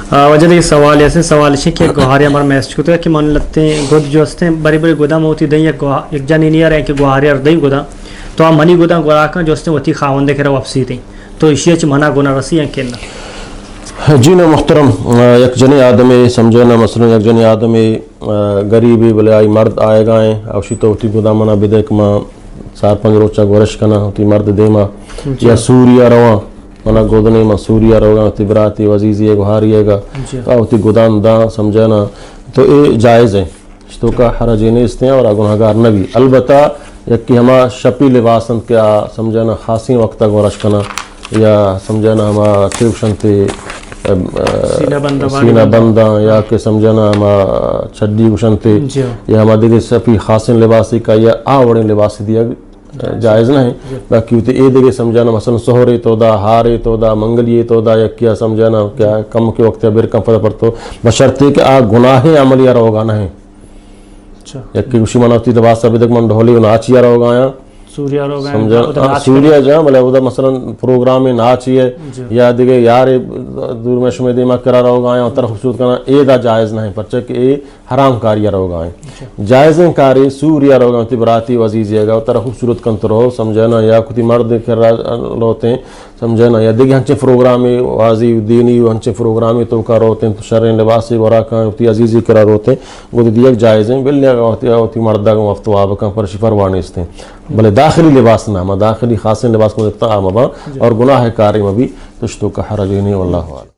वजह ये सवाल ऐसे सवाल है कि गुहारे हमारे मैसेज को तो कि मान लगते हैं गुद जो हस्ते बड़ी बड़ी गुदा मोती दई एक जन नहीं आ रहे कि गुहारे और दई गुदा तो आप मनी गुदा गुरा का जो हस्ते वती खावंदे के वापसी थी तो इसे मना गुना रसी है कि जी ना मुहतरम एक जने आदमी समझे ना मसलन एक जने आदमी गरीबी बोले आई मर्द आएगा अवशी तो होती गुदा मना विदेक माँ 4-5 रोचा गोरश कना होती मर्द दे माँ या सूर्या रवा मना गोदने में सूर्या रोगा होती बराती वजीजी गुहारिएगा होती गुदान दा समझे ना तो ये जायज़ है तो का हरज नहीं इसते और गुनाहगार नबी अलबत्ता एक कि हमा शपी लिबासन क्या समझे ना खासी वक्त गोरश कना या समझे ना हमा ट्यूशन थे सीना बंदा या के समझना हम छड्डी उशन थे या हमारे दिखे सफ़ी खासिन लिबासी का या आवड़े लिबासी दिया जायज़ नहीं बाकी उते ए दिखे समझना मसलन सोहरे तोदा हारे तोदा मंगलिए तोदा या क्या समझना क्या कम के वक्त बिर कम पर तो बशर्ते कि आ गुनाहे अमलिया रोगा नहीं या कि उसी मनाती लिबास अभी तक मन ढोली नाचिया रोगा या सूर्य जो मतलब उधर मसलन प्रोग्राम में नाच है या दिखे यार दूर में शुमे दिमाग करा रहोगा और तरह खूबसूरत करना ए दा जायज़ नहीं परचे कि ए हराम कारिया रहोगा जायज़ कारी सूर्य रहोगा बराती वजीजिएगा और तरह खूबसूरत कंत रहो समझना या खुद मर्द रोते समझे ना या दिखे हंचे प्रोग्राम वाजी दीनी हंचे प्रोग्राम तो का रोते तो शर लिबास वरा का अजीजी करा रोते वो दिया जायज़ है बिल्लिया होती मर्दा का वक्त वाब का पर शिफरवानी इसते भले दाखिली लिबास ना दाखिली खास लिबास को देखता आम और गुनाह कारी में भी तुश्तो का हरज नहीं वल्लाहु अल्लाम।